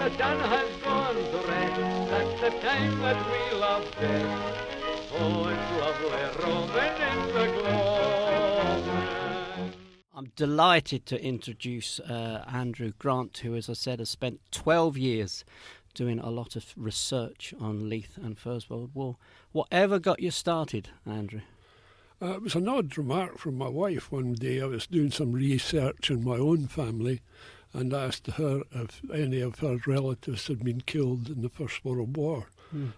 the sun has gone to rest. That's the time that we love best. Oh, it's lovely roaming in the gloaming. I'm delighted to introduce Andrew Grant, who, as I said, has spent 12 years doing a lot of research on Leith and First World War. Whatever got you started, Andrew? It was an odd remark from my wife one day. I was doing some research in my own family and asked her if any of her relatives had been killed in the First World War.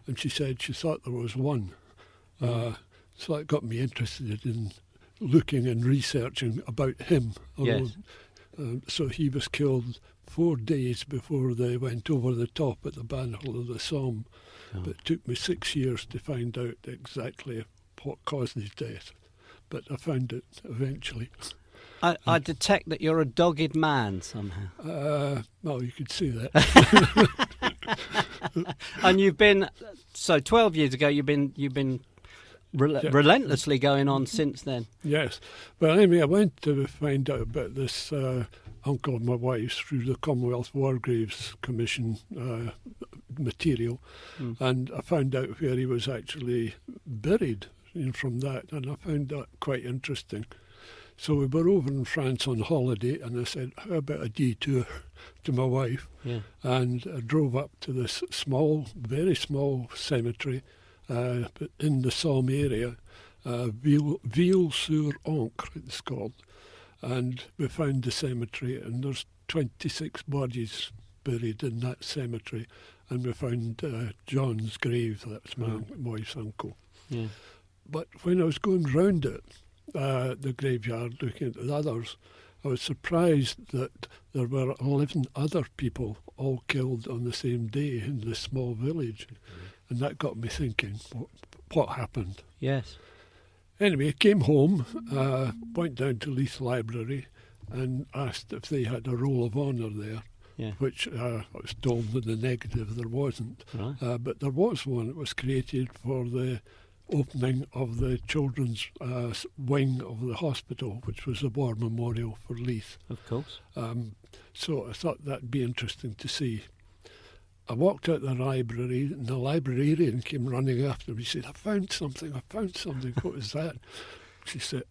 And she said she thought there was one. So that got me interested in looking and researching about him alone. Yes. So he was killed 4 days before they went over the top at the Battle of the Somme. But it took me 6 years to find out exactly what caused his death. But I found it eventually. I detect that you're a dogged man somehow. Well, you could say that. And you've been, so 12 years ago, you've been relentlessly going on since then. Yes. Well, anyway, I went to find out about this uncle of my wife's through the Commonwealth War Graves Commission material, and I found out where he was actually buried from that, and I found that quite interesting. So we were over in France on holiday, and I said, how about a detour to my wife? Yeah. And I drove up to this small, very small cemetery in the Somme area, Ville-sur-Ancre it's called. And we found the cemetery, and there's 26 bodies buried in that cemetery. And we found John's grave, that's my wife's uncle. Yeah. But when I was going round it, the graveyard, looking at the others, I was surprised that there were 11 other people all killed on the same day in this small village. And that got me thinking, what happened? Yes. Anyway, I came home, went down to Leith Library and asked if they had a Roll of Honour there, which I was told in the negative there wasn't. Right. But there was one that was created for the opening of the children's wing of the hospital, which was a war memorial for Leith. Of course. So I thought that'd be interesting to see. I walked out the library, and the librarian came running after me. She said, I found something. What was that? She said,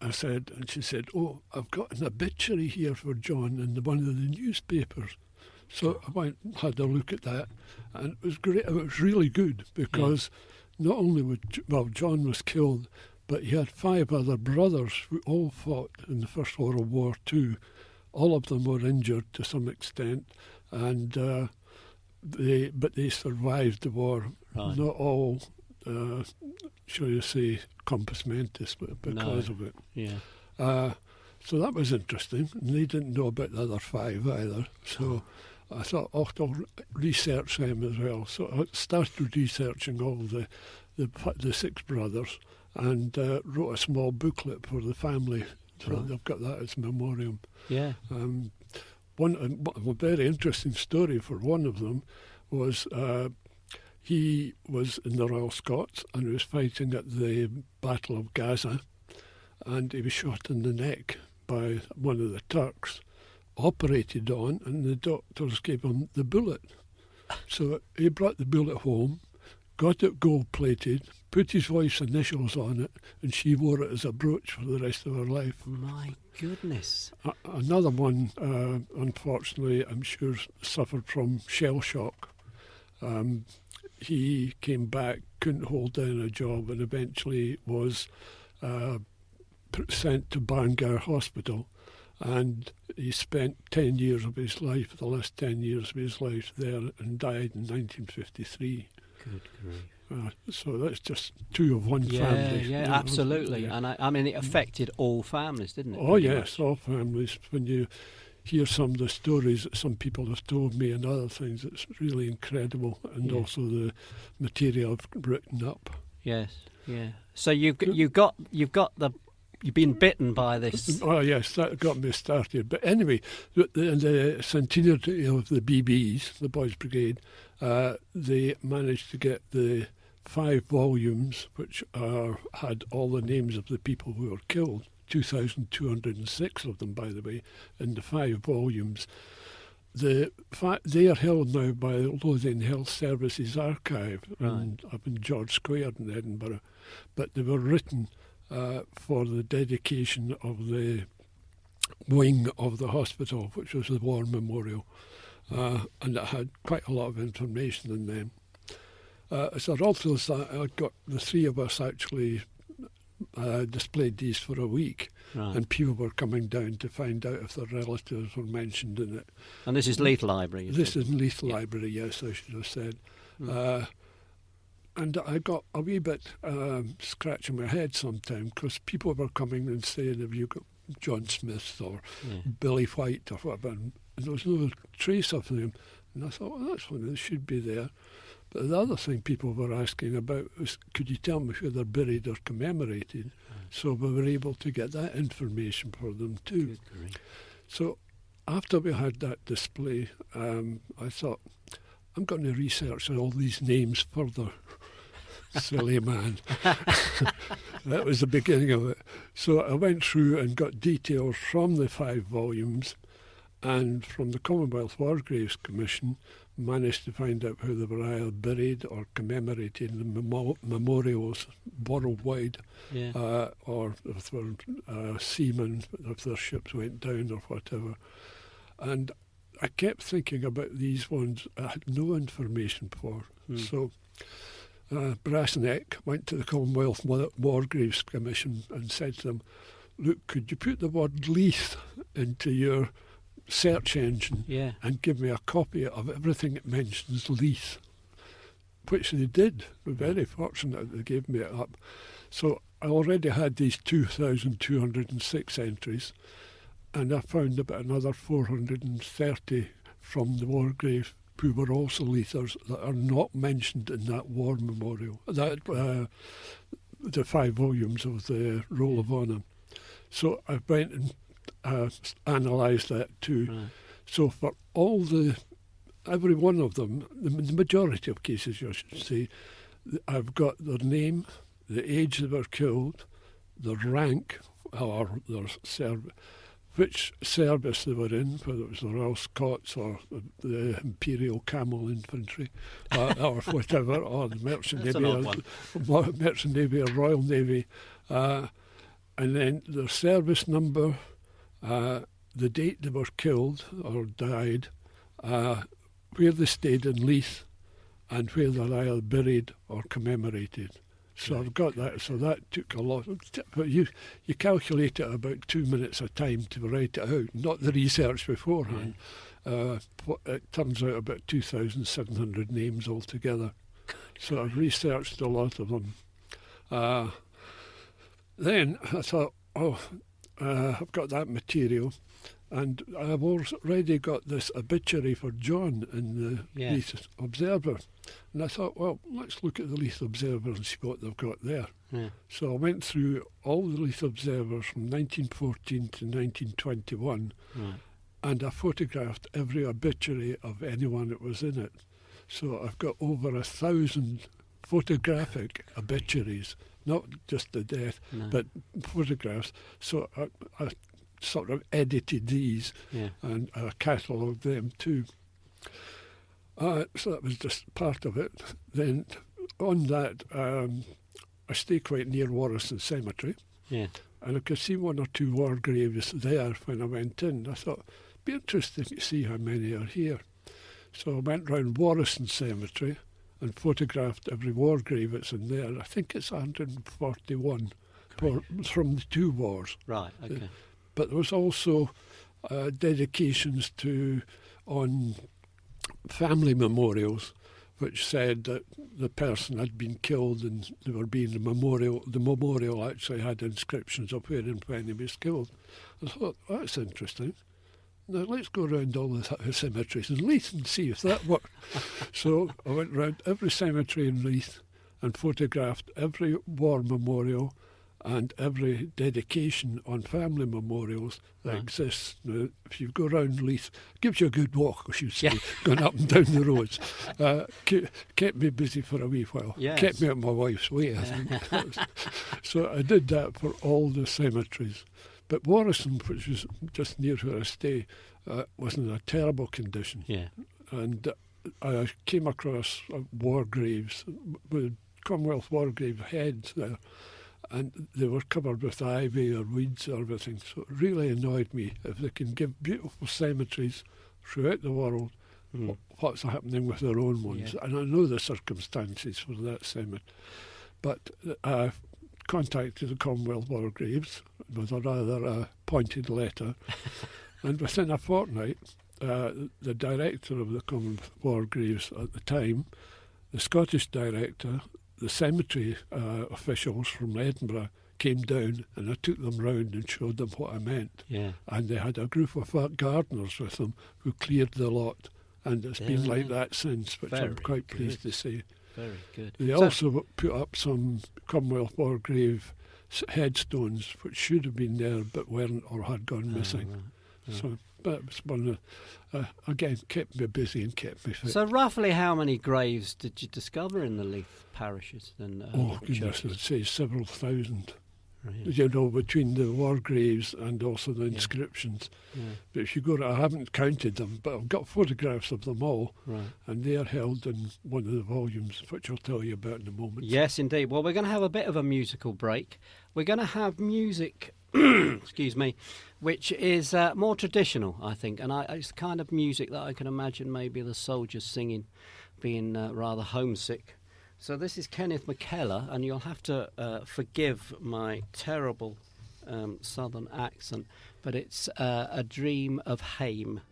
oh, I've got an obituary here for John in one of the newspapers. So I went and had a look at that, and it was great. It was really good because not only John was killed, but he had 5 other brothers who all fought in the First World War too. All of them were injured to some extent, and they survived the war. Right. Not all, shall you say, compos mentis, but because of it. Yeah. So that was interesting, and they didn't know about the other 5 either. So I thought, I'll research them as well. So I started researching all the 6 brothers, and wrote a small booklet for the family. So they've got that as a memoriam. Yeah. A very interesting story for one of them was he was in the Royal Scots and he was fighting at the Battle of Gaza, and he was shot in the neck by one of the Turks, operated on, and the doctors gave him the bullet. So he brought the bullet home, got it gold-plated, put his wife's initials on it, and she wore it as a brooch for the rest of her life. My goodness. Another one, unfortunately, I'm sure suffered from shell shock. He came back, couldn't hold down a job, and eventually was sent to Bangor Hospital. And he spent 10 years of his life, the last 10 years of his life there, and died in 1953. Good grief. So that's just 2 of one family. Yeah, absolutely. And I mean, it affected all families, didn't it? Oh, yes, all families. When you hear some of the stories that some people have told me and other things, it's really incredible. And also the material I've written up. Yes, yeah. So you've been bitten by this. Oh, yes, that got me started. But anyway, the centenary of the BBs, the Boys Brigade, they managed to get the 5 volumes, which had all the names of the people who were killed, 2,206 of them, by the way, in the 5 volumes. they are held now by Lothian Health Services Archive Right. up in George Square in Edinburgh, but they were written for the dedication of the wing of the hospital, which was the War Memorial, and it had quite a lot of information in them. As a result of that, I got the three of us actually displayed these for a week, Right. and people were coming down to find out if their relatives were mentioned in it. And this is Leith Library. This is in Leith Library, yes, I should have said. And I got a wee bit scratching my head sometimes because people were coming and saying, have you got John Smith or Billy White or whatever, and there was no trace of them. And I thought, well, that's one, they should be there. But the other thing people were asking about was, could you tell me where they're buried or commemorated? So we were able to get that information for them too. So after we had that display, I thought, I'm going to research all these names further. Silly man. That was the beginning of it. So I went through and got details from the 5 volumes, and from the Commonwealth War Graves Commission, managed to find out how they were either buried or commemorated in the memorials worldwide, or if they were seamen, if their ships went down or whatever. And I kept thinking about these ones I had no information for. So Brasneck went to the Commonwealth War Graves Commission and said to them, look, could you put the word Leith into your search engine and give me a copy of everything that mentions Leith? Which they did. We're very fortunate they gave me it up. So I already had these 2,206 entries, and I found about another 430 from the war grave who were also Leithers that are not mentioned in that war memorial, the 5 volumes of the Roll of Honour. So I went and analysed that too. Right. So for every one of them, the majority of cases, I should say, I've got their name, the age they were killed, their rank, or their which service they were in, whether it was the Royal Scots or the Imperial Camel Infantry, or whatever, or the Merchant Navy or Royal Navy, and then their service number, the date they were killed or died, where they stayed in Leith, and where they're either buried or commemorated. So I've got that. So that took a lot. But you calculate it about 2 minutes a time to write it out, not the research beforehand. It turns out about 2,700 names altogether. So I've researched a lot of them. Then I thought, I've got that material, and I've already got this obituary for John in the Leith Observer. And I thought, well, let's look at the Leith Observer and see what they've got there. Yeah. So I went through all the Leith Observers from 1914 to 1921, and I photographed every obituary of anyone that was in it. So I've got over 1,000 photographic obituaries, not just the death, but photographs. So I sort of edited these and catalogued them too. So that was just part of it. Then on that, I stay quite near Warriston Cemetery, and I could see 1 or 2 war graves there when I went in. I thought, it'd be interesting to see how many are here. So I went round Warriston Cemetery and photographed every war grave that's in there. I think it's 141 from the 2 wars. Right, okay. But there was also dedications on family memorials, which said that the person had been killed and they were being the memorial actually had inscriptions of where and when he was killed. I thought, that's interesting. Now let's go around all the cemeteries in Leith and see if that worked. So I went round every cemetery in Leith and photographed every war memorial and every dedication on family memorials that exists. Now, if you go round Leith, it gives you a good walk, I should say, going up and down the roads. Kept me busy for a wee while. Yes. Kept me out of my wife's way, I think. So I did that for all the cemeteries. But Warrison, which was just near where I stay, was in a terrible condition. Yeah. And I came across war graves, with Commonwealth war grave heads there, and they were covered with ivy or weeds or everything. So it really annoyed me. If they can give beautiful cemeteries throughout the world, what's happening with their own ones? Yeah. And I know the circumstances for that cemetery. But I contacted the Commonwealth War Graves with a rather pointed letter, and within a fortnight, the director of the Commonwealth War Graves at the time, the Scottish director, the cemetery officials from Edinburgh came down, and I took them round and showed them what I meant. Yeah. And they had a group of gardeners with them who cleared the lot, and it's been like that since, which I'm quite pleased to say. Very good. They also put up some Commonwealth War Grave headstones, which should have been there but weren't or had gone missing. Right. So that was one of, again, kept me busy and kept me fit. So roughly how many graves did you discover in the Leith parishes? Goodness, I'd say several thousand. Right. You know, between the war graves and also the inscriptions. Yeah. But if you go to, I haven't counted them, but I've got photographs of them all, and they are held in one of the volumes, which I'll tell you about in a moment. Yes, indeed. Well, we're going to have a bit of a musical break. We're going to have music, excuse me, which is more traditional, I think, and it's the kind of music that I can imagine maybe the soldiers singing, being rather homesick. So this is Kenneth McKellar, and you'll have to forgive my terrible southern accent, but it's A Dream of Hame.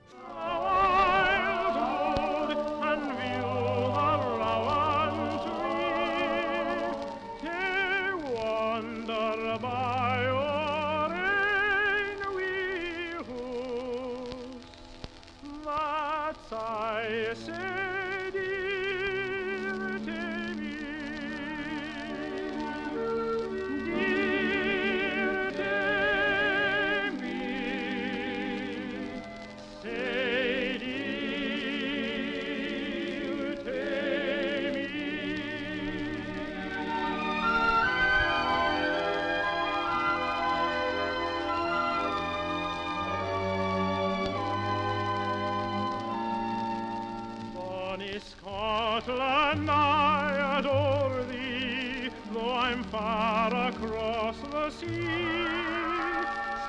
Scotland, I adore thee, though I'm far across the sea.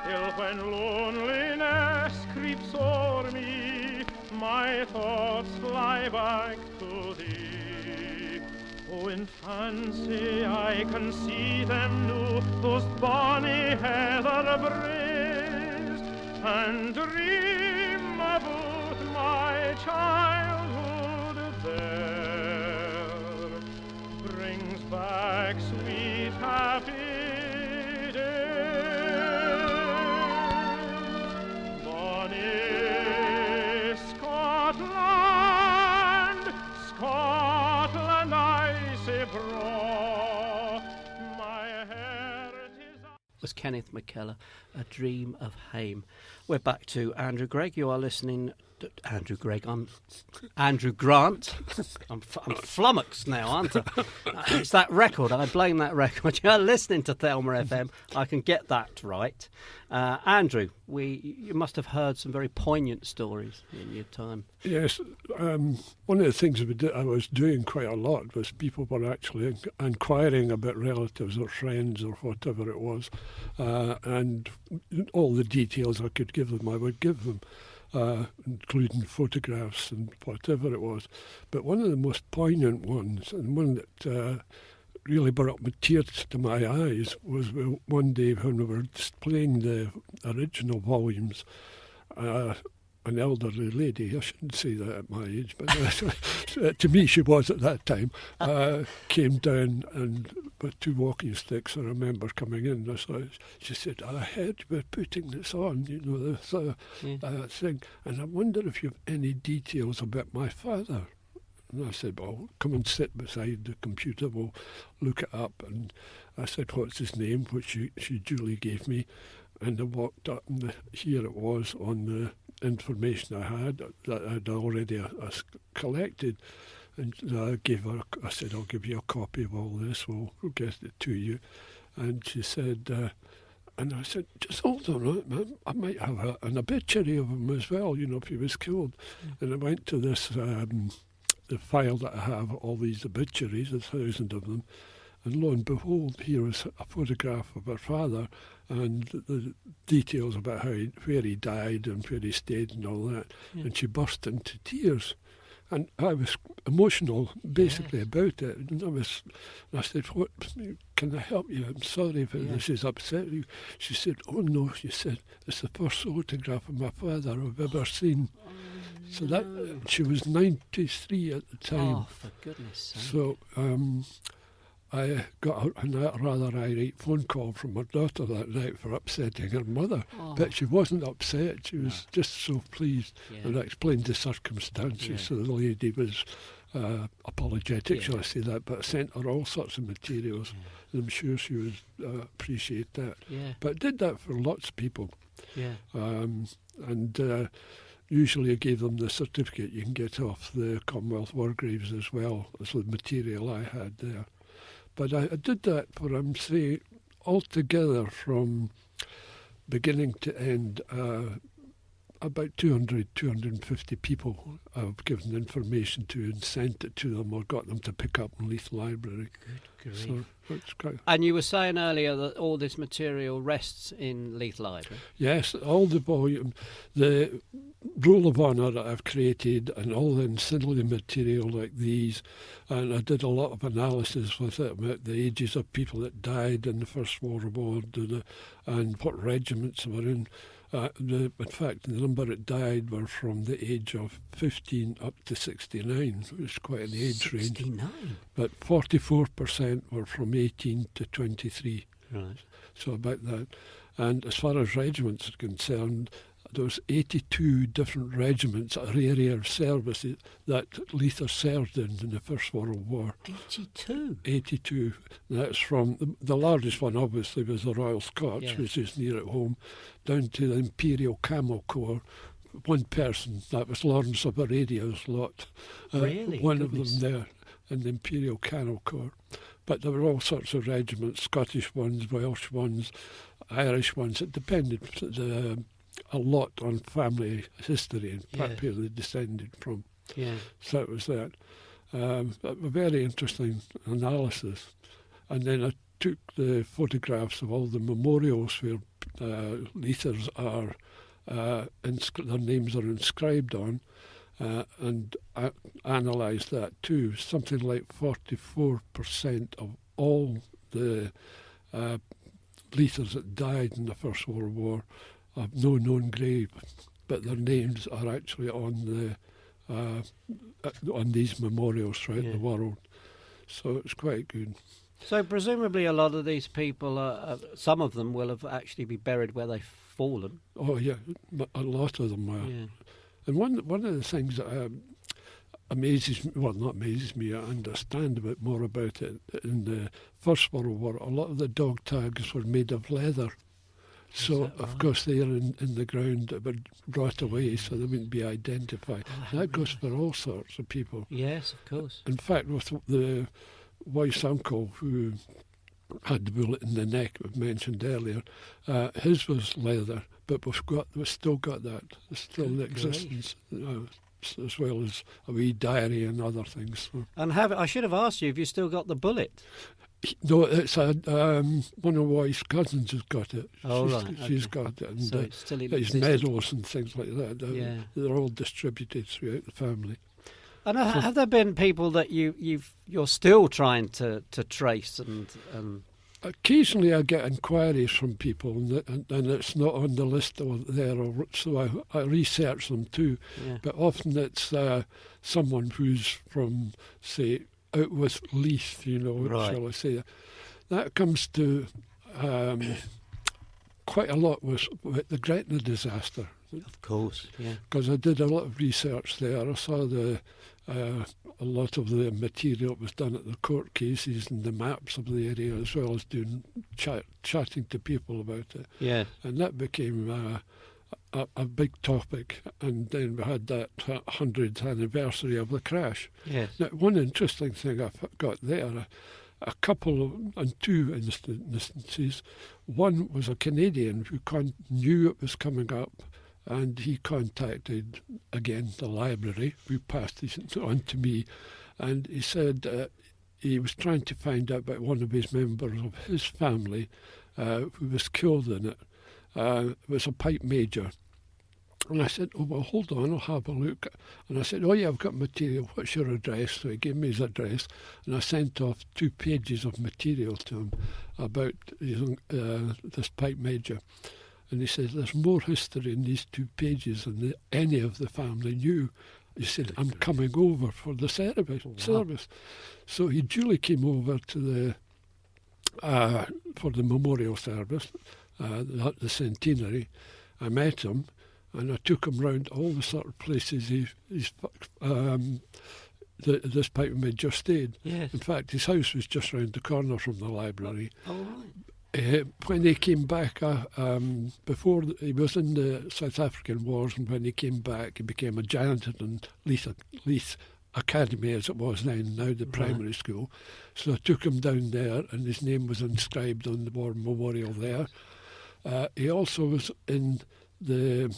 Still when loneliness creeps o'er me, my thoughts fly back to thee. Oh, in fancy I can see them new, those bonny heather braes, and dream about my childhood there. Brings back sweet happy days. Bonny Scotland, Scotland, I say braw, my heritage. Was Kenneth McKellar, A Dream of Hame. We're back to Andrew Gregg. You are listening to Andrew Gregg. I'm Andrew Grant. I'm flummoxed now, aren't I? It's that record. I blame that record. You're listening to Thelma FM. I can get that right. Andrew, you must have heard some very poignant stories in your time. Yes. One of the things I was doing quite a lot was people were actually inquiring about relatives or friends or whatever it was, and all the details I could give them, I would give them, including photographs and whatever it was. But one of the most poignant ones, and one that really brought tears to my eyes, was one day when we were displaying the original volumes. An elderly lady, I shouldn't say that at my age, but to me she was at that time, came down and with two walking sticks. I remember coming in, she said, I heard you were putting this on, you know, this thing, and I wonder if you have any details about my father. And I said, well, come and sit beside the computer, we'll look it up. And I said, what's his name, which she duly gave me. And I walked up, and here it was on the information I had that I'd already collected. And I said, I'll give you a copy of all this, we'll get it to you. And she said, And I said, just hold on a minute, man. I might have an obituary of him as well, if he was killed. And I went to this, the file that I have, all these obituaries, 1,000 of them. And lo and behold, here was a photograph of her father and the details about where he died and where he stayed and all that. Yeah. And she burst into tears. And I was emotional, basically, about it. And I said, "What? Can I help you? I'm sorry if this has upset you." She said, "Oh no," she said, "it's the first photograph of my father I've ever seen." So that she was 93 at the time. Oh, for goodness sake. So I got a rather irate phone call from her daughter that night for upsetting her mother. Oh. But she wasn't upset. She was just so pleased. Yeah. And I explained the circumstances. Yeah. So the lady was apologetic, shall I say that, but I sent her all sorts of materials. Yeah. And I'm sure she would appreciate that. Yeah. But I did that for lots of people. Yeah. And usually I gave them the certificate you can get off the Commonwealth War Graves as well as the material I had there. But I did that for, I'm saying, altogether from beginning to end, about 250 people I've given information to and sent it to them or got them to pick up in Leith Library. Good grief. So that's great. And you were saying earlier that all this material rests in Leith Library? Yes, all the volume, the Rule of Honour that I've created and all the ancillary material like these, and I did a lot of analysis with it about the ages of people that died in the First World War and what regiments were in. In fact, the number that died were from the age of 15 up to 69, which is quite an age 69. range. But 44% were from 18 to 23. Right. So about that. And as far as regiments are concerned, there was 82 different regiments, area of services that Leith served in the First World War. 82? 82. That's from, the largest one obviously was the Royal Scots, which is near at home, down to the Imperial Camel Corps. One person, that was Lawrence of Arabia's lot. Really? One of them there in the Imperial Camel Corps. But there were all sorts of regiments, Scottish ones, Welsh ones, Irish ones. It depended a lot on family history and where they descended from. Yeah. So it was that. A very interesting analysis. And then I took the photographs of all the memorials where Leithers are, their names are inscribed on, and I analysed that too. Something like 44% of all the Leithers that died in the First World War have no known grave, but their names are actually on these memorials throughout the world. So it's quite good. So presumably a lot of these people, some of them will have actually been buried where they've fallen. Oh yeah, a lot of them were. Yeah. And one of the things that amazes me, well, not amazes me, I understand a bit more about it. In the First World War, a lot of the dog tags were made of leather. So, of course, they are in the ground that were brought away so they wouldn't be identified. That goes for all sorts of people. Yes, of course. In fact, with the wife's uncle who had the bullet in the neck we've mentioned earlier, his was leather, but we've still got that. It's still in existence, as well as a wee diary and other things. So. And I should have asked you if you still got the bullet. No, it's one of my wife's cousins has got it. She's got it. And so it's still his medals and things like that. They're all distributed throughout the family. And have there been people that you're still trying to trace and? Occasionally I get inquiries from people and it's not on the list there, so I research them too. Yeah. But often it's someone who's from, say, out with Leith, shall I say. That comes to quite a lot with the Gretna disaster. Of course, yeah. Because I did a lot of research there. I saw a lot of the material that was done at the court cases and the maps of the area, as well as doing chatting to people about it. Yeah. And that became a big topic, and then we had that 100th anniversary of the crash. Yes. Now, one interesting thing I've got there, and two instances. One was a Canadian who knew it was coming up, and he contacted, again, the library, who passed this on to me, and he said he was trying to find out about one of his members of his family who was killed in it. It was a pipe major. And I said, oh, well, hold on, I'll have a look. And I said, oh, yeah, I've got material. What's your address? So he gave me his address, and I sent off 2 pages of material to him about this pipe major. And he said, there's more history in these 2 pages than any of the family knew. He said, I'm coming over for the service. So he duly came over to for the memorial service, the centenary. I met him, and I took him round all the sort of places this pipe major stayed. Yes. In fact, his house was just round the corner from the library. Oh, right. When he came back, before he was in the South African Wars, and when he came back, he became a janitor in Leith Academy, as it was then, now the primary school. So I took him down there, and his name was inscribed on the war memorial there. He also was in the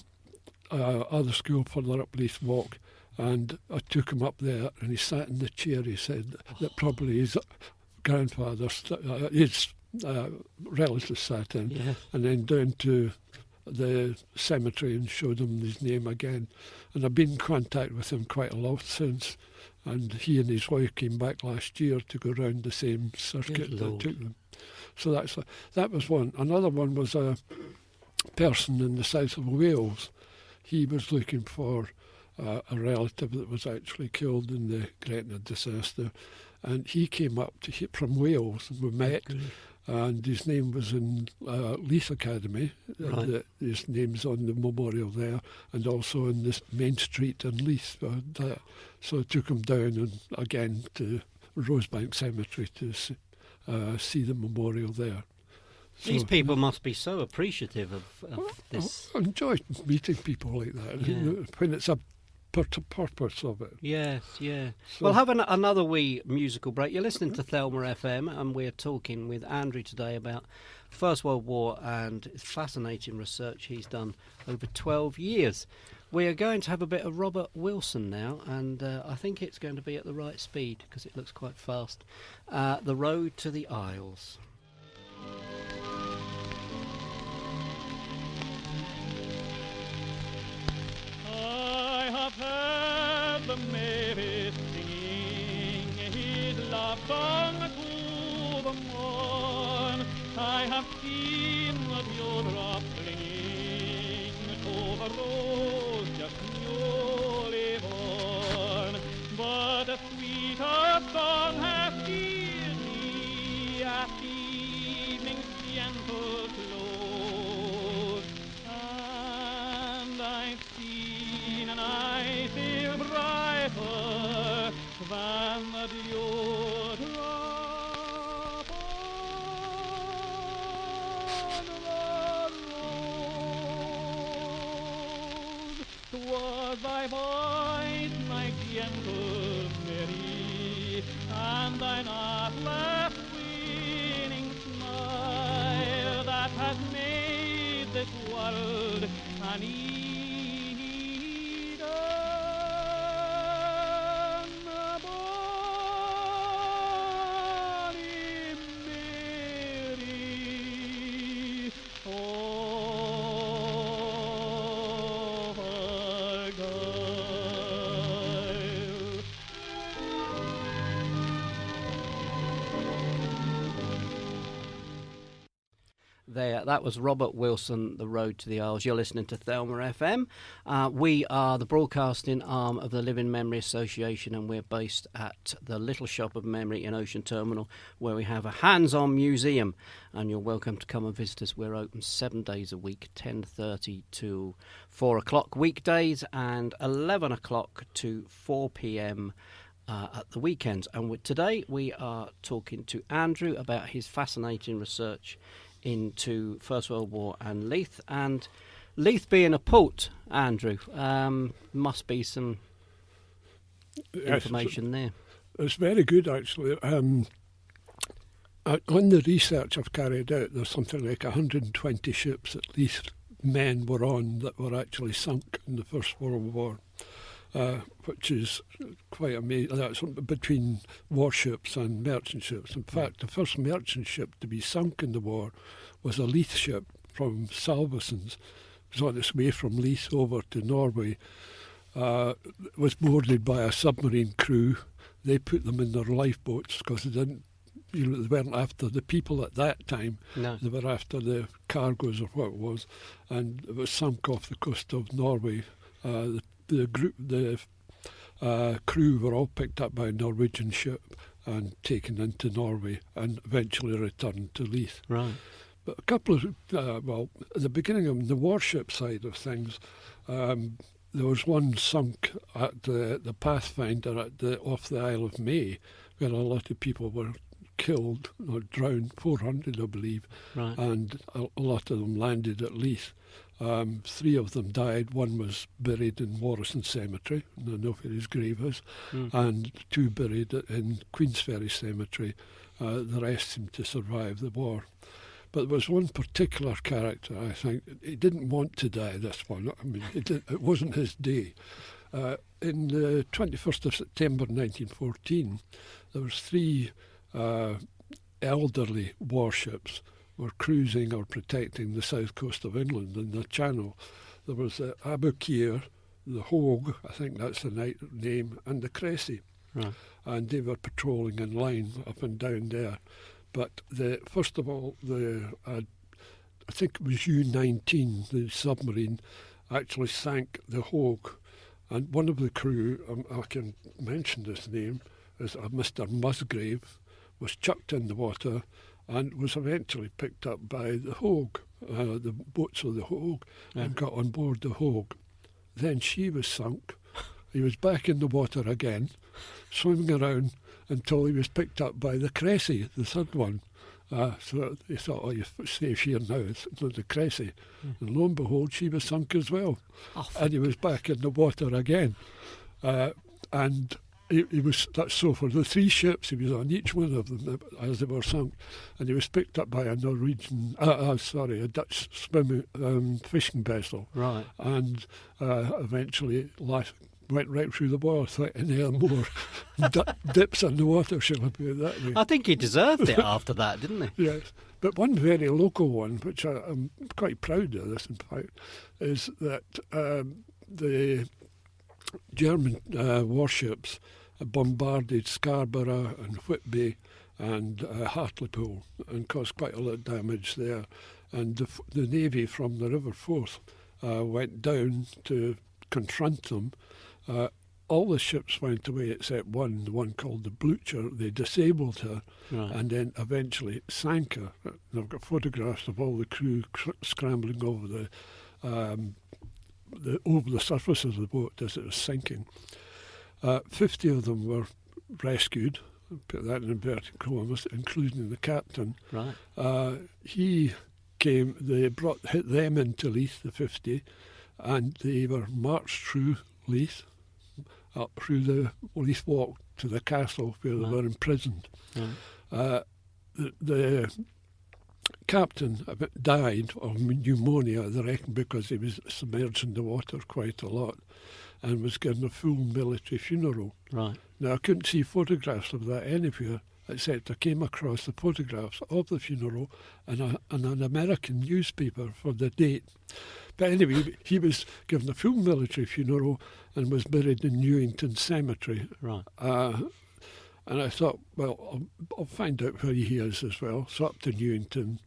other school further up Leith Walk, and I took him up there, and he sat in the chair. He said that probably his grandfather, his relative sat in, and then down to the cemetery and showed him his name again. And I've been in contact with him quite a lot since, and he and his wife came back last year to go round the same circuit that I took them. So that was one. Another one was a person in the south of Wales. He was looking for a relative that was actually killed in the Gretna disaster, and he came up from Wales, and we met. And his name was in Leith Academy. His name's on the memorial there, and also in this main street in Leith. So I took him down and again to Rosebank Cemetery to see the memorial there. These people must be so appreciative of this. I enjoy meeting people like that, when it's a purpose of it. Yes, yeah. So, we'll have another wee musical break. You're listening to Thelma FM, and we're talking with Andrew today about First World War and fascinating research he's done over 12 years. We are going to have a bit of Robert Wilson now, and I think it's going to be at the right speed because it looks quite fast. The Road to the Isles. I have heard the mavis singing his love song to the morn. I have seen the dewdrop clinging to the rose just newly born. But a sweeter song hath cheered me at evening's gentle close, and I've seen and I feel brighter than the dewdrop on the rose. 'Twas thy voice, my gentle Mary, and thy not left winning smile that has made this world an Eden. Bonny Mary, oh, Argyle. There, that was Robert Wilson, The Road to the Isles. You're listening to Thelma FM. We are the broadcasting arm of the Living Memory Association, and we're based at the Little Shop of Memory in Ocean Terminal, where we have a hands-on museum, and you're welcome to come and visit us. We're open 7 days a week, 10:30 to 4 o'clock weekdays, and 11 o'clock to 4 p.m. At the weekends. And today we are talking to Andrew about his fascinating research into First World War and Leith. And Leith being a port, Andrew, must be some information there. It's very good, actually. On the research I've carried out, there's something like 120 ships at least men were on that were actually sunk in the First World War, which is quite amazing. That's between warships and merchant ships. In fact, the first merchant ship to be sunk in the war was a Leith ship from Salveson's. It was on its way from Leith over to Norway. It was boarded by a submarine crew. They put them in their lifeboats because they didn't. They weren't after the people at that time. No. They were after the cargoes or what it was, and it was sunk off the coast of Norway. The crew were all picked up by a Norwegian ship and taken into Norway, and eventually returned to Leith. Right. But a couple of at the beginning of the warship side of things, there was one sunk at the Pathfinder off the Isle of May, where a lot of people were killed or drowned, 400 I believe, Right. and a lot of them landed at Leith. 3 of them died. One was buried in Warriston Cemetery, and I know where his grave is, and 2 buried in Queensferry Cemetery. The rest seemed to survive the war. But there was one particular character, I think, he didn't want to die, this one. I mean, it wasn't his day. In the 21st of September 1914, there was 3 elderly warships were cruising or protecting the south coast of England in the Channel. There was the Aboukir, the Hogue, I think that's the name, and the Cressy. Right. And they were patrolling in line up and down there. But first of all, I think it was U-19, the submarine, actually sank the Hogue. And one of the crew, I can mention this name, is Mr. Musgrave, was chucked in the water and was eventually picked up by the Hogue, the boats of the Hogue, and got on board the Hogue. Then she was sunk. He was back in the water again, swimming around until he was picked up by the Cressy, the third one. So they thought, oh, you're safe here now, it's the Cressy. And lo and behold, she was sunk as well. And he was back in the water again. And he was, so for the 3 ships, he was on each one of them as they were sunk, and he was picked up by a a Dutch fishing vessel. Right. And eventually went right through the water, thought any more dips in the water, shall I put it that way. I think he deserved it after that, didn't he? Yes. But one very local one, which I'm quite proud of this, in fact, is that the German warships bombarded Scarborough and Whitby and Hartlepool and caused quite a lot of damage there. And the Navy from the River Forth went down to confront them. All the ships went away except one, the one called the Blucher. They disabled her and then eventually sank her. And I've got photographs of all the crew scrambling over over the surface of the boat as it was sinking. 50 of them were rescued, put that in inverted commas, including the captain. Right. He came, hit them into Leith, the 50, and they were marched through Leith, up through the Leith Walk to the castle where they were imprisoned. The captain died of pneumonia, they reckon, because he was submerged in the water quite a lot and was given a full military funeral. Right. Now, I couldn't see photographs of that anywhere, except I came across the photographs of the funeral in an American newspaper for the date. But anyway, he was given a full military funeral and was buried in Newington Cemetery. Right. And I thought, well, I'll find out where he is as well. So up to Newington,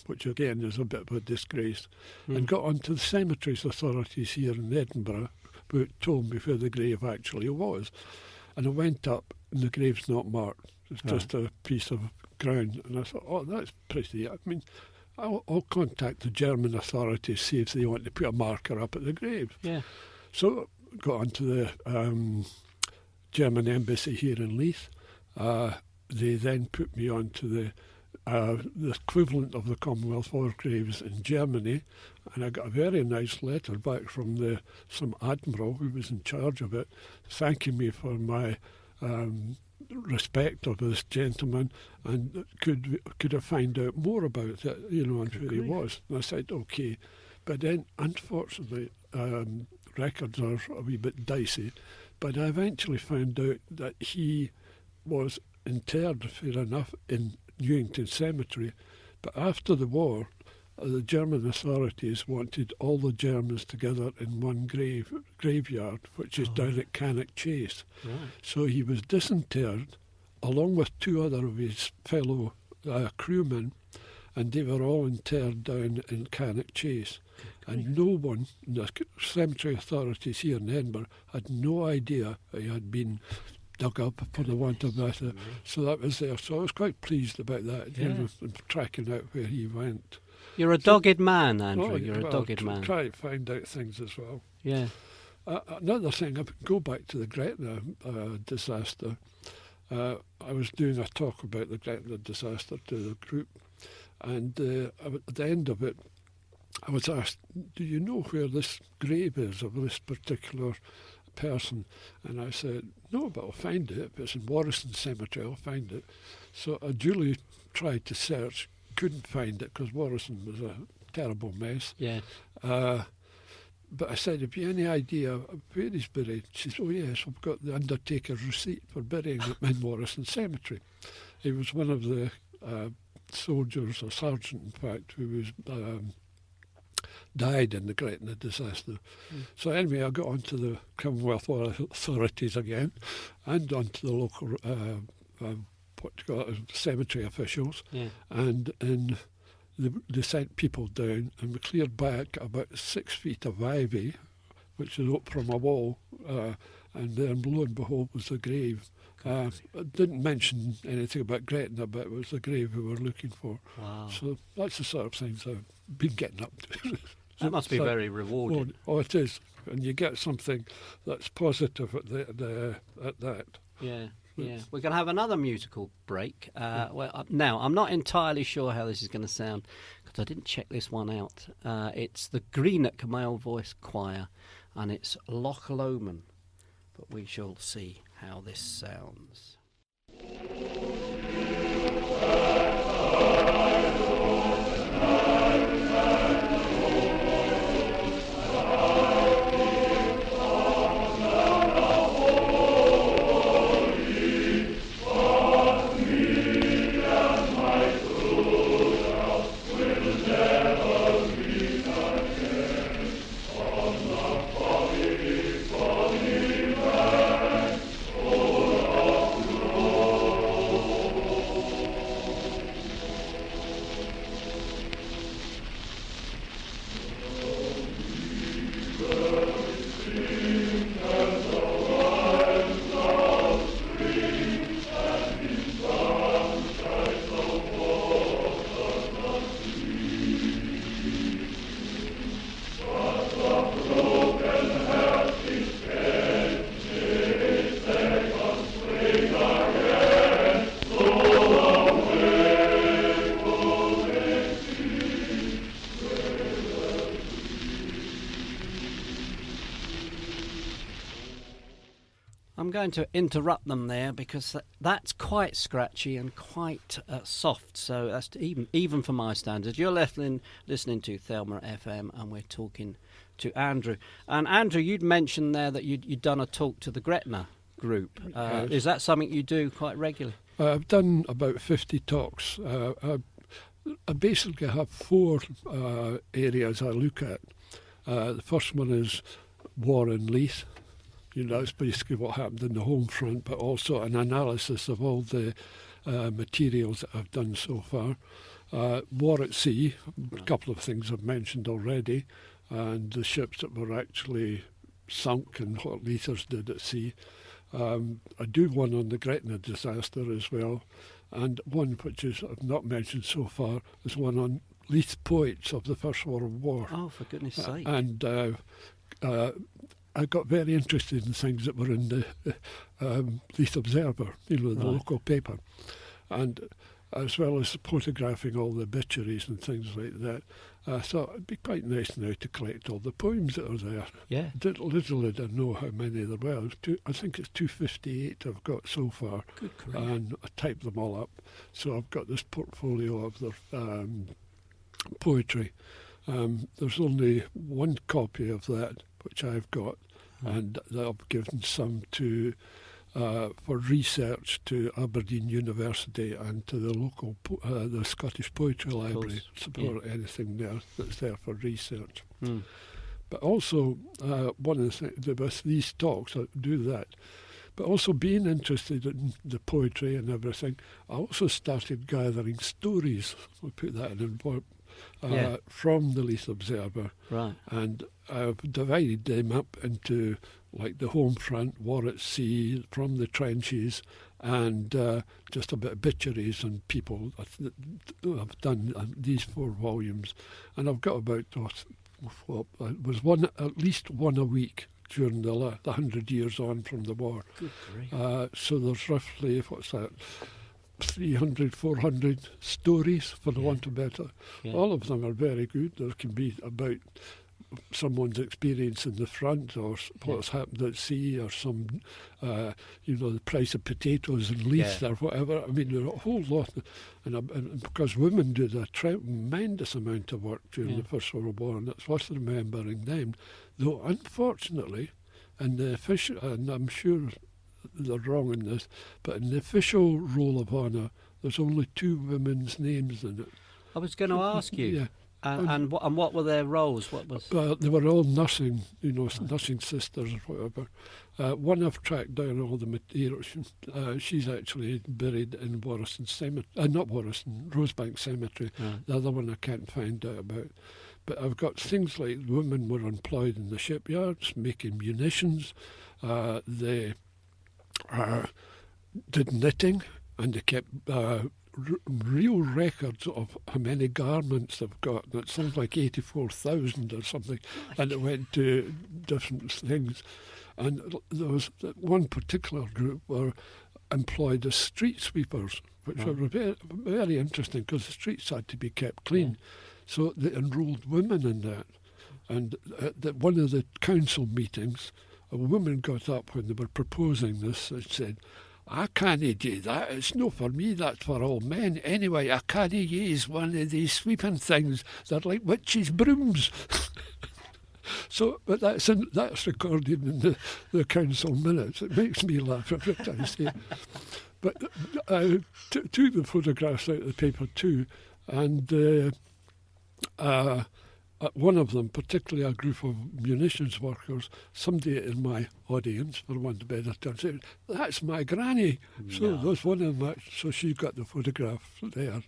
which again is a bit of a disgrace, and got onto the cemeteries authorities here in Edinburgh, who told me where the grave actually was. And I went up, and the grave's not marked. It's just a piece of ground. And I thought, oh, that's pretty. I mean, I'll contact the German authorities, see if they want to put a marker up at the grave. Yeah. So got onto the German embassy here in Leith. They then put me on to the equivalent of the Commonwealth War Graves in Germany, and I got a very nice letter back from some admiral who was in charge of it, thanking me for my respect of this gentleman, and could I find out more about it, and who he was. And I said, okay. But then, unfortunately, records are a wee bit dicey, but I eventually found out that he was interred, fair enough, in Newington Cemetery, but after the war, the German authorities wanted all the Germans together in one graveyard, which is down at Cannock Chase. Right. So he was disinterred, along with 2 other of his fellow crewmen, and they were all interred down in Cannock Chase. And no one, the cemetery authorities here in Edinburgh, had no idea he had been dug up, for the want of better. So that was there. So I was quite pleased about that, and tracking out where he went. You're a dogged man, Andrew. You're a well, dogged man. Try to find out things as well. Yeah. Another thing, I go back to the Gretna disaster. I was doing a talk about the Gretna disaster to the group, and at the end of it, I was asked, do you know where this grave is of this particular person? And I said, no, but I'll find it. If it's in Warriston Cemetery, I'll find it. So I duly tried to search, couldn't find it because Warriston was a terrible mess. Yeah. But I said, have you any idea where he's buried? She said, oh yes, I've got the undertaker's receipt for burying him in Warriston Cemetery. He was one of the soldiers, or sergeant in fact, who was died in the Gretna disaster. So anyway, I got onto the Commonwealth authorities again, and onto the local cemetery officials, and they sent people down, and we cleared back about 6 feet of ivy, which is up from a wall, and then lo and behold was the grave. I didn't mention anything about Gretna, but it was the grave we were looking for. Wow. So that's the sort of things I've been getting up to. That must be very rewarding. Oh, it is. And you get something that's positive at that. Yeah. Yeah, we're going to have another musical break. Now, I'm not entirely sure how this is going to sound because I didn't check this one out. It's the Greenock Male Voice Choir, and it's Loch Lomond. But we shall see how this sounds. I'm going to interrupt them there because that's quite scratchy and quite soft, so that's even for my standards. You're listening to Thelma FM, and we're talking to Andrew. And Andrew, you'd mentioned there that you'd done a talk to the Gretna group. Yes. Is that something you do quite regularly? I've done about 50 talks. I basically have 4 areas I look at. The first one is war in Leith. It's basically what happened in the home front, but also an analysis of all the materials that I've done so far. War at sea, a couple of things I've mentioned already, and the ships that were actually sunk and what Leithers did at sea. I do one on the Gretna disaster as well, and one which is I've not mentioned so far is one on Leith poets of the First World War. Oh, for goodness sake. And I got very interested in things that were in the Leith Observer, the local paper, and as well as photographing all the obituaries and things like that. I thought it'd be quite nice now to collect all the poems that are there. Yeah. Little did I know how many there were. I think it's 258 I've got so far. Good grief. And I typed them all up. So I've got this portfolio of their poetry. There's only one copy of that, which I've got, and I've given some to for research to Aberdeen University and to the local the Scottish Poetry Library, support anything there that's there for research. But also, one of the things with these talks, I do that. But also being interested in the poetry and everything, I also started gathering stories. We put that in from the Leith Observer. Right. And I've divided them up into like the home front, war at sea, from the trenches, and just a bit of obituaries and people. I've done these 4 volumes, and I've got about it was at least one a week during the 100 years on from the war. Good grief. So there's roughly 300, 400 stories, for the want of better. Yeah. All of them are very good. There can be about someone's experience in the front, or what's happened at sea, or some, the price of potatoes in Leith or whatever. I mean, there are a whole lot. And because women did a tremendous amount of work during the First World War, and it's worth remembering them. Though, unfortunately, in the official, and I'm sure they're wrong in this, but in the official Roll of Honour, there's only 2 women's names in it. I was going to ask you. Yeah. And what were their roles? What was? They were all nursing, nursing sisters or whatever. One I've tracked down all the materials. She's actually buried in Warriston Cemetery, not Warriston, Rosebank Cemetery. Right. The other one I can't find out about. But I've got things like women were employed in the shipyards making munitions. They did knitting, and they kept real records of how many garments they've got. And it sounds like 84,000 or something, and it went to different things. And there was one particular group were employed as street sweepers, which were very, very interesting because the streets had to be kept clean. So they enrolled women in that. And at one of the council meetings, a woman got up when they were proposing this and said, "I can't do that. It's no for me. That's for all men. Anyway, I can't use one of these sweeping things. They're like witches' brooms." So, but that's recorded in the council minutes. It makes me laugh every time I see it. But I took the photographs out of the paper too, and one of them, particularly a group of munitions workers, somebody in my audience, for want of a better term, said, "That's my granny." So there's one of them. So she got the photograph there.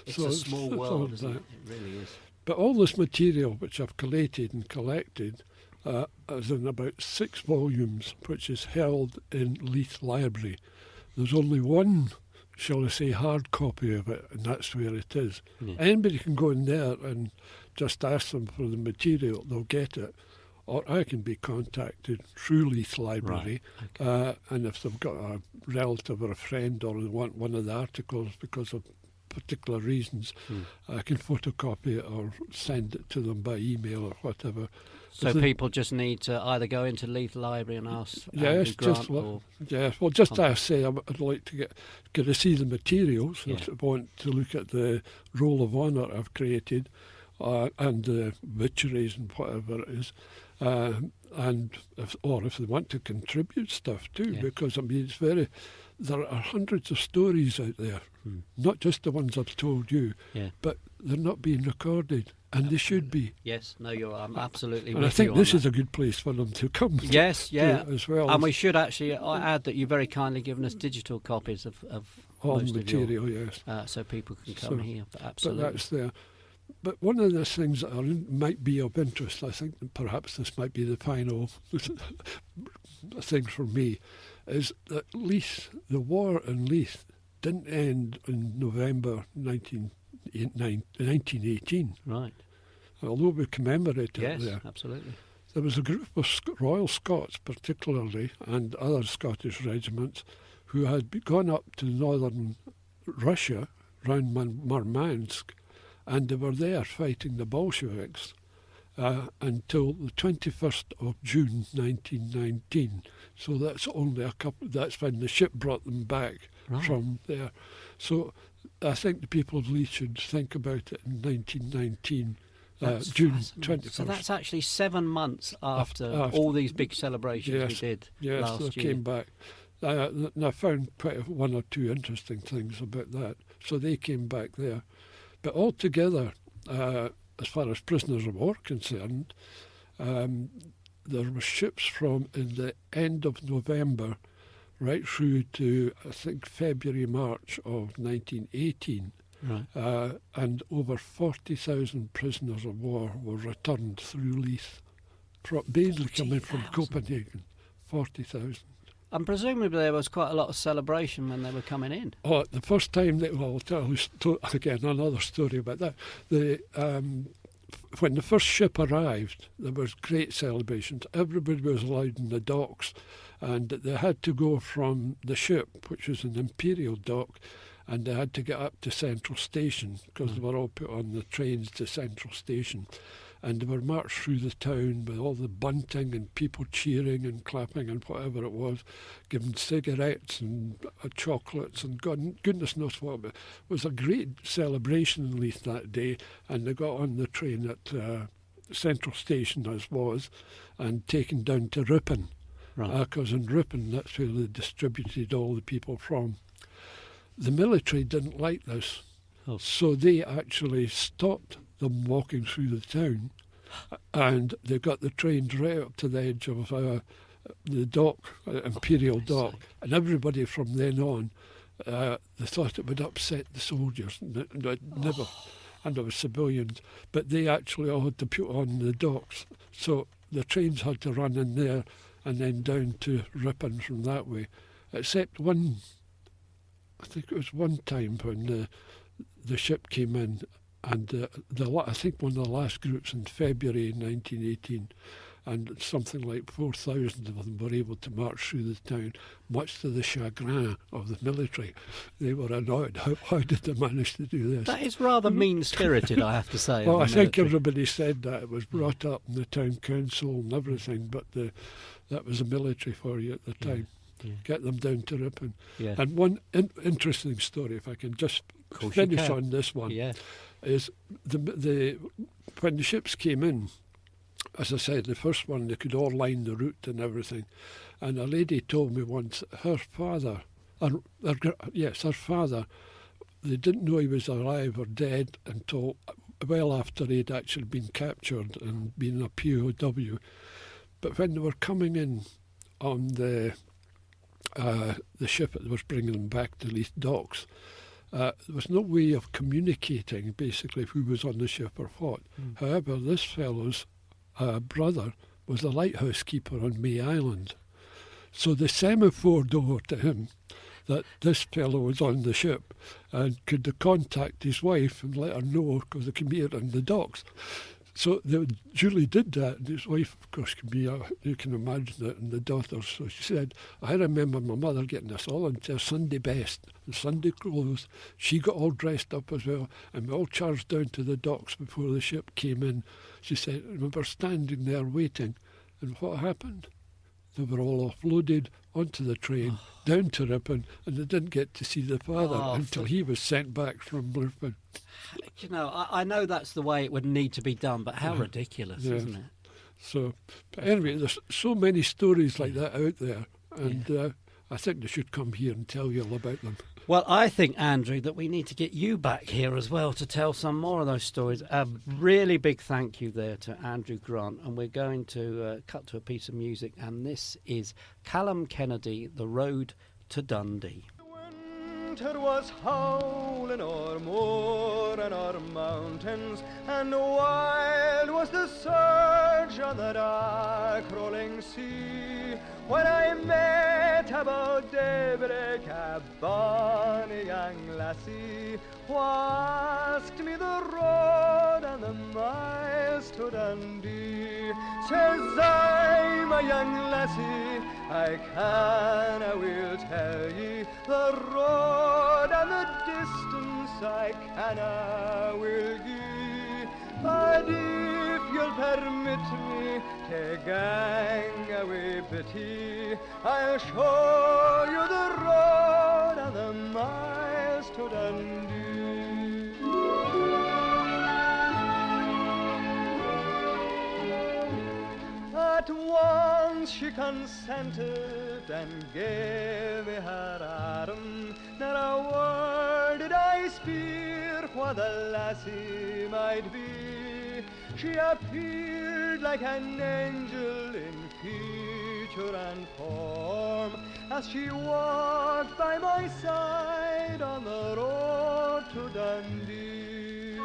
It's a small world, isn't it? It really is. But all this material which I've collated and collected is in about 6 volumes, which is held in Leith Library. There's only one, shall I say, hard copy of it, and that's where it is. Yeah. Anybody can go in there and just ask them for the material, they'll get it. Or I can be contacted through Leith Library, and if they've got a relative or a friend or they want one of the articles because of particular reasons, I can photocopy it or send it to them by email or whatever. So people just need to either go into Leith Library and ask yes, Grant just I say I'd like to get to see the materials. If I want to look at the Roll of Honour I've created, and the obituaries and whatever it is, and if they want to contribute stuff too, because I mean there are hundreds of stories out there, not just the ones I've told you, but they're not being recorded, and they should be. Yes, no, I'm absolutely. And I think this is a good place for them to come. Yes, as well. And we should actually add that you've very kindly given us digital copies of all most material, of your, so people can come here. But absolutely. But that's there. But one of the things that might be of interest, I think perhaps this might be the final thing for me, is that Leith, the war in Leith didn't end in November 1918. Right. Although we commemorate it there. Yes, absolutely. There was a group of Royal Scots particularly, and other Scottish regiments, who had gone up to northern Russia, round Murmansk, and they were there fighting the Bolsheviks until the 21st of June 1919. So that's only that's when the ship brought them back from there. So I think the people of Leith should think about it in 1919, June 21st. So that's actually 7 months after all these big celebrations we did last year. Yes, they came back. And I found quite one or two interesting things about that. So they came back there. But altogether, as far as prisoners of war concerned, there were ships from in the end of November right through to, I think, February, March of 1918. Right. And over 40,000 prisoners of war were returned through Leith, mainly coming from Copenhagen. 40,000. And presumably there was quite a lot of celebration when they were coming in. Oh, the first time I'll tell you again another story about that. When the first ship arrived, there was great celebrations. Everybody was allowed in the docks, and they had to go from the ship, which was an imperial dock, and they had to get up to Central Station because they were all put on the trains to Central Station. And they were marched through the town with all the bunting and people cheering and clapping and whatever it was, given cigarettes and chocolates and goodness knows what. But it was a great celebration in Leith that day, and they got on the train at Central Station as was and taken down to Ripon. Because in Ripon, that's where they distributed all the people from. The military didn't like this, so they actually stopped them walking through the town, and they got the trains right up to the edge of the dock, Imperial Dock, and everybody from then on, they thought it would upset the soldiers, never, and there were civilians, but they actually all had to put on the docks, so the trains had to run in there and then down to Ripon from that way, except one, I think it was one time when the ship came in, and I think one of the last groups in February 1918, and something like 4,000 of them were able to march through the town, much to the chagrin of the military. They were annoyed. How did they manage to do this? That is rather mean-spirited, I have to say. Well, I think everybody said that. It was brought up in the town council and everything, but that was the military for you at the time. Yeah. Get them down to Ripon. Yeah. And one interesting story, if I can just finish on this one, is when the ships came in, as I said, the first one, they could all line the route and everything. And a lady told me once her father, they didn't know he was alive or dead until well after he'd actually been captured and been a POW. But when they were coming in on the ship that was bringing them back to Leith docks, there was no way of communicating basically who was on the ship or what. However, this fellow's brother was a lighthouse keeper on May Island, so they semaphored over to him that this fellow was on the ship and could they contact his wife and let her know because they came here on the docks. So they duly did that, and his wife, of course, you can imagine it, and the daughter. So she said, I remember my mother getting us all into her Sunday best and Sunday clothes. She got all dressed up as well, and we all charged down to the docks before the ship came in. She said, I remember standing there waiting, and what happened? They were all offloaded onto the train, down to Ripon, and they didn't get to see the father until he was sent back from Ripon. You know, I know that's the way it would need to be done, but how ridiculous, isn't it? So, but anyway, there's so many stories like that out there, and I think they should come here and tell you all about them. Well, I think, Andrew, that we need to get you back here as well to tell some more of those stories. A really big thank you there to Andrew Grant, and we're going to cut to a piece of music, and this is Callum Kennedy, The Road to Dundee. Winter was howling o'er moor and o'er mountains, and wild was the surge on the dark rolling sea, when I met about daybreak a bonny young lassie, who asked me the road and the miles to Dundee. Says I, my young lassie, I will tell ye the road and the distance I canna will gie, but if you'll permit me to gang away bitty, I'll show you the road and the miles to Dundee. At once she consented and gave me her arm. Not a word did I speak what the lassie might be. She appeared like an angel in feature and form as she walked by my side on the road to Dundee.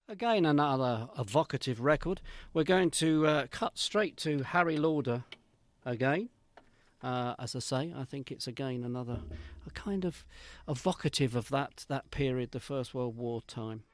Again, another evocative record. We're going to cut straight to Harry Lauder again. As I say, I think it's again another a kind of evocative of that period, the First World War time.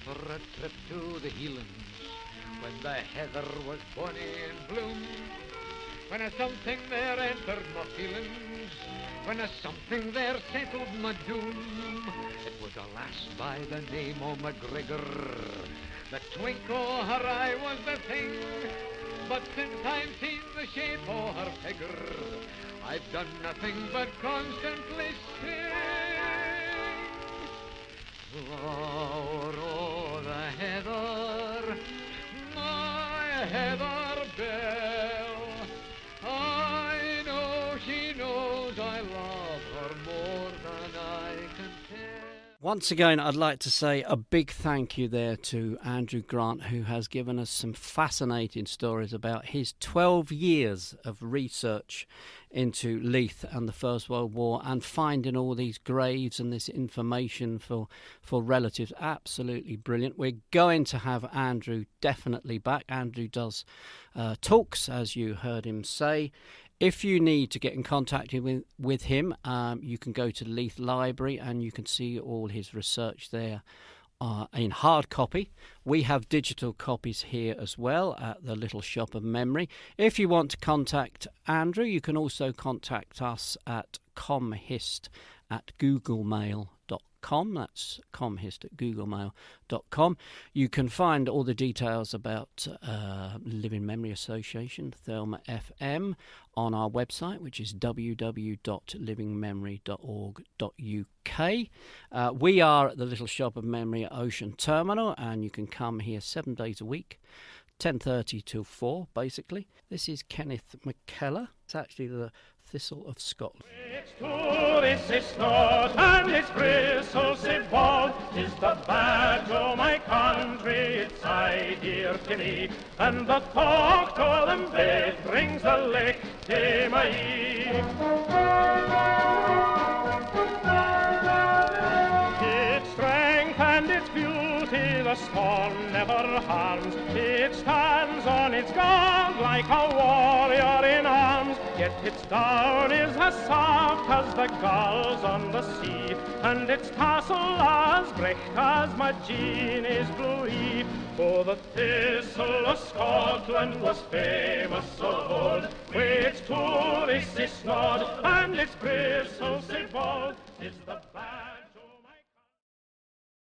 For a trip to the Heelands, when the heather was bonny in bloom, when a something there entered my feelings, when a something there settled my doom. It was a lass by the name of McGregor. The twinkle o' her eye was the thing, but since I've seen the shape o' her figure, I've done nothing but constantly sing. Flower o' the heather, my heather belle, I know she knows I love her more than I can tell. Once again, I'd like to say a big thank you there to Andrew Grant, who has given us some fascinating stories about his 12 years of research into Leith and the First World War and finding all these graves and this information for relatives. Absolutely brilliant. We're going to have Andrew definitely back. Andrew does talks, as you heard him say. If you need to get in contact with him, you can go to Leith Library and you can see all his research there in hard copy. We have digital copies here as well at the Little Shop of Memory. If you want to contact Andrew, you can also contact us at comhist@googlemail.com. That's comhist@googlemail.com. You can find all the details about Living Memory Association, Thelma FM, on our website, which is www.livingmemory.org.uk. We are at the Little Shop of Memory at Ocean Terminal, and you can come here 7 days a week, 10:30 till 4, basically. This is Kenneth McKellar. It's actually the Thistle of Scotland. It's tourist, it's not, and its bristles, it bald. 'Tis the badge o' my country, it's aye dear to me. And the thought o' them bed brings a lick to my ear. Its strength and its beauty the storm never harms. It stands on its guard like a warrior in arms. Yet its down is as soft as the gulls on the sea, and its tassel as bright as my jean is bluey. For the Thistle of Scotland was famous of old, with its tourists its nod and its bristles